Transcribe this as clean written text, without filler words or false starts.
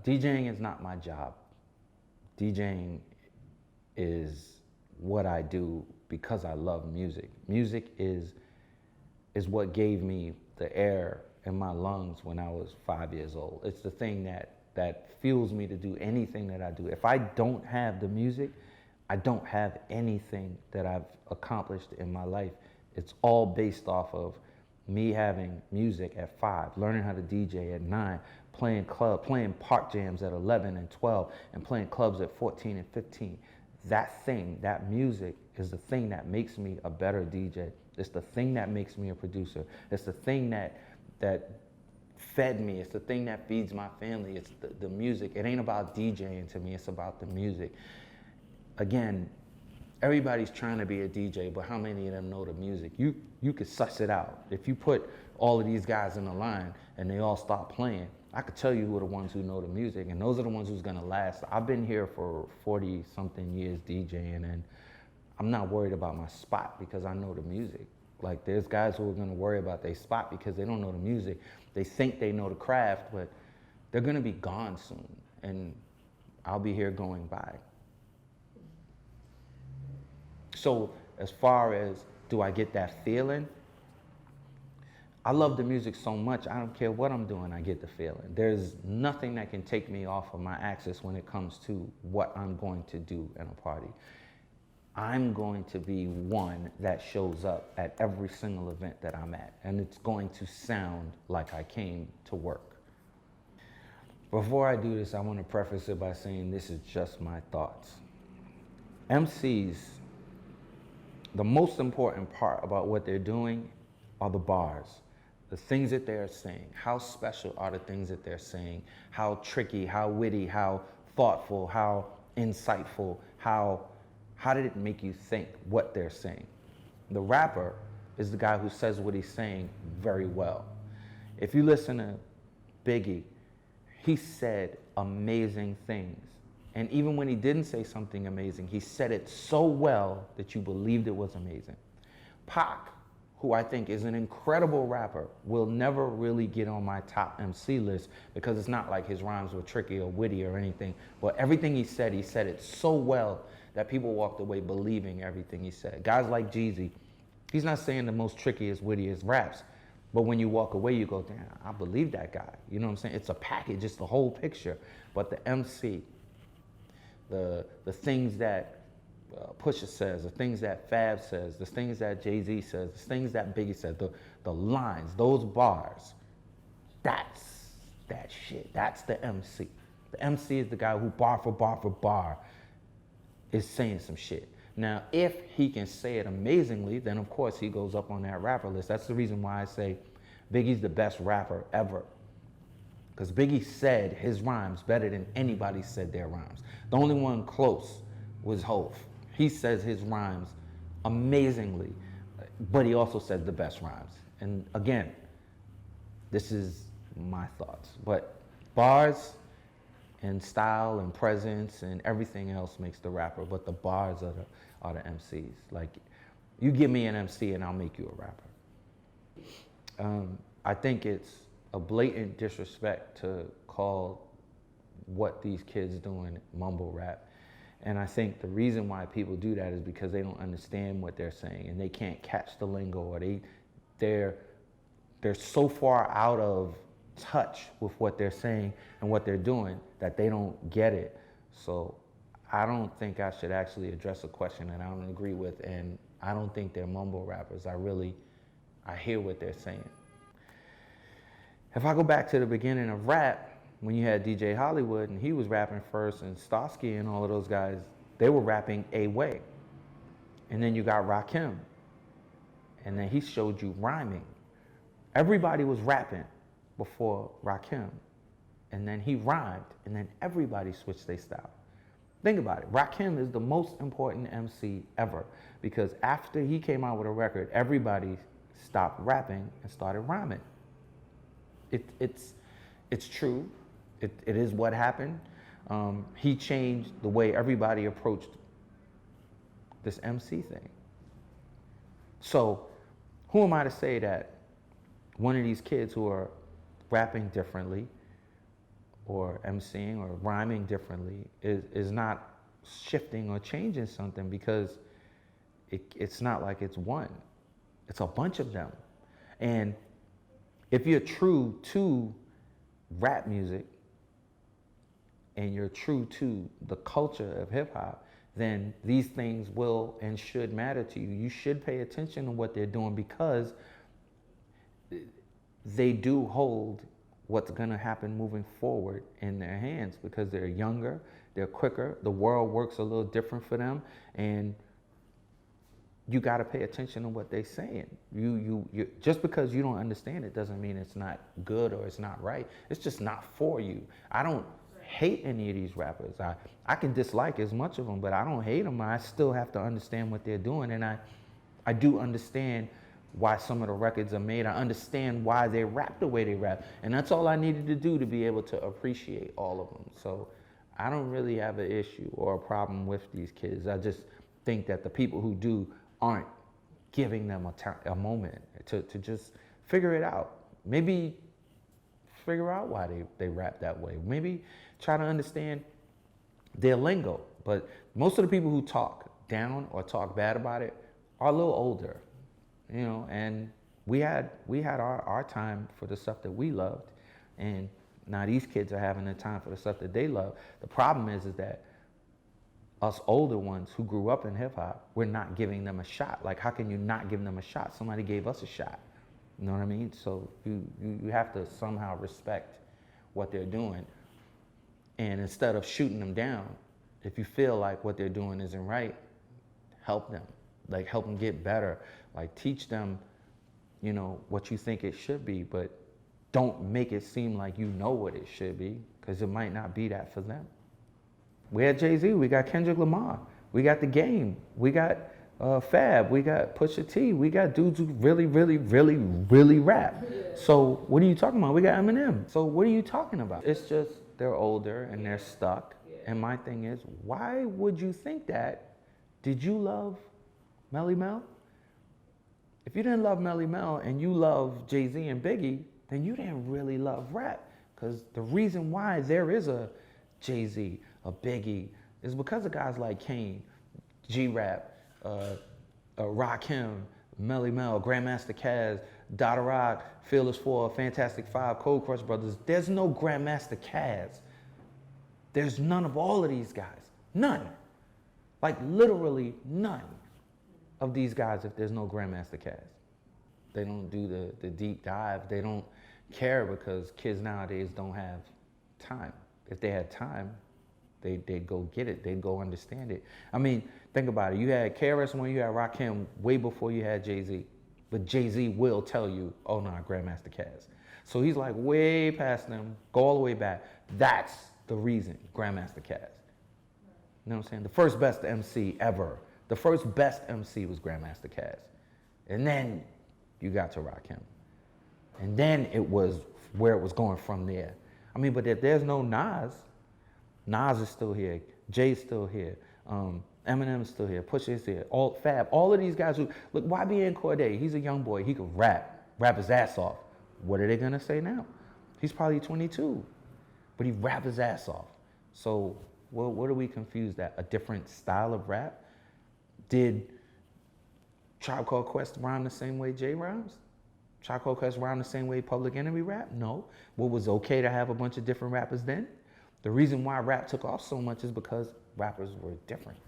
DJing is not my job. DJing is what I do because I love music. Music is what gave me the air in my lungs when I was 5 years old. It's the thing that fuels me to do anything that I do. If I don't have the music, I don't have anything that I've accomplished in my life. It's all based off of me having music at 5, learning how to DJ at 9, playing park jams at 11 and 12, and playing clubs at 14 and 15. That music is the thing that makes me a better DJ. It's the thing that makes me a producer. It's the thing that fed me. It's the thing that feeds my family. It's the music. It ain't about DJing to me. It's about the music. Again, everybody's trying to be a DJ, but how many of them know the music? You could suss it out. If you put all of these guys in a line and they all start playing, I could tell you who are the ones who know the music, and those are the ones who's gonna last. I've been here for 40 something years DJing, and I'm not worried about my spot because I know the music. Like, there's guys who are gonna worry about their spot because they don't know the music. They think they know the craft, but they're gonna be gone soon, and I'll be here going by. So as far as, do I get that feeling? I love the music so much, I don't care what I'm doing, I get the feeling. There's nothing that can take me off of my axis when it comes to what I'm going to do in a party. I'm going to be one that shows up at every single event that I'm at, and it's going to sound like I came to work. Before I do this, I want to preface it by saying this is just my thoughts. MCs, the most important part about what they're doing are the bars. The things that they're saying. How special are the things that they're saying? How tricky, how witty, how thoughtful, how insightful, how did it make you think what they're saying? The rapper is the guy who says what he's saying very well. If you listen to b.i.g, he said amazing things. And even when he didn't say something amazing, he said it so well that you believed it was amazing. Pac, who I think is an incredible rapper, will never really get on my top MC list because it's not like his rhymes were tricky or witty or anything, but everything he said it so well that people walked away believing everything he said. Guys like Jeezy, he's not saying the most trickiest, wittiest raps, but when you walk away, you go, damn, I believe that guy. You know what I'm saying? It's a package, it's the whole picture. But the MC, the things that Pusha says, the things that Fab says, the things that Jay-Z says, the things that Biggie said, the lines, those bars, that's that shit. That's the MC. The MC is the guy who bar for bar for bar is saying some shit. Now, if he can say it amazingly, then of course he goes up on that rapper list. That's the reason why I say Biggie's the best rapper ever. Because Biggie said his rhymes better than anybody said their rhymes. The only one close was Hov. He says his rhymes amazingly, but he also says the best rhymes. And again, this is my thoughts. But bars and style and presence and everything else makes the rapper, but the bars are the MCs. Like, you give me an MC and I'll make you a rapper. I think it's a blatant disrespect to call what these kids doing mumble rap. And I think the reason why people do that is because they don't understand what they're saying and they can't catch the lingo, or they're so far out of touch with what they're saying and what they're doing that they don't get it. So I don't think I should actually address a question that I don't agree with, and I don't think they're mumble rappers. I hear what they're saying. If I go back to the beginning of rap, when you had DJ Hollywood and he was rapping first, and Starsky and all of those guys, they were rapping a way. And then you got Rakim, and then he showed you rhyming. Everybody was rapping before Rakim, and then he rhymed, and then everybody switched their style. Think about it. Rakim is the most important MC ever, because after he came out with a record, everybody stopped rapping and started rhyming. It's true. It is what happened. He changed the way everybody approached this MC thing. So who am I to say that one of these kids who are rapping differently or emceeing or rhyming differently is not shifting or changing something, because it's not like it's one. It's a bunch of them. And if you're true to rap music and you're true to the culture of hip hop, then these things will and should matter to you. You should pay attention to what they're doing, because they do hold what's going to happen moving forward in their hands, because they're younger, they're quicker, the world works a little different for them, and you got to pay attention to what they're saying. You just because you don't understand it doesn't mean it's not good or it's not right. It's just not for you. I don't hate any of these rappers. I can dislike as much of them, but I don't hate them. I still have to understand what they're doing, and I do understand why some of the records are made. I understand why they rap the way they rap, and that's all I needed to do to be able to appreciate all of them. So I don't really have an issue or a problem with these kids. I just think that the people who do aren't giving them a moment to just figure it out. Maybe figure out why they rap that way. Maybe try to understand their lingo. But most of the people who talk down or talk bad about it are a little older, you know, and we had our time for the stuff that we loved, and now these kids are having the time for the stuff that they love. The problem is that us older ones who grew up in hip hop, we're not giving them a shot. Like, how can you not give them a shot? Somebody gave us a shot. You know what I mean? So you have to somehow respect what they're doing. And instead of shooting them down, if you feel like what they're doing isn't right, help them. Like, help them get better. Like, teach them, you know, what you think it should be, but don't make it seem like you know what it should be, because it might not be that for them. We had Jay-Z, we got Kendrick Lamar, we got The Game, we got Fab, we got Pusha T, we got dudes who really, really, really, really rap. So what are you talking about? We got Eminem. So what are you talking about? It's just they're older and they're stuck. And my thing is, why would you think that? Did you love Melly Mel? If you didn't love Melly Mel and you love Jay-Z and Biggie, then you didn't really love rap. Because the reason why there is a Jay-Z, a Biggie, is because of guys like Kane, G-Rap, Rakim, Melly Mel, Grandmaster Caz, Dada Rock, Fearless 4, Fantastic 5, Cold Crush Brothers. There's no Grandmaster Caz. There's none of all of these guys. None. Like, literally none of these guys if there's no Grandmaster Caz. They don't do the deep dive. They don't care, because kids nowadays don't have time. If they had time, they'd go get it. They'd go understand it. I mean, think about it. You had KRS-One, you had Rakim way before you had Jay-Z. But Jay-Z will tell you, oh no, Grandmaster Caz. So he's like way past them, go all the way back. That's the reason, Grandmaster Caz. You know what I'm saying? The first best MC ever. The first best MC was Grandmaster Caz. And then you got to Rakim. And then it was where it was going from there. I mean, but if there's no Nas, Nas is still here, Jay's still here, Eminem's still here, Pusha is here, Fab, all of these guys who, look, YBN Cordae, he's a young boy, he could rap his ass off. What are they gonna say now? He's probably 22, but he rap his ass off. So what are we confused at? A different style of rap? Did Tribe Called Quest rhyme the same way Jay rhymes? Tribe Called Quest rhyme the same way Public Enemy rap? No. What was okay to have a bunch of different rappers then? The reason why rap took off so much is because rappers were different.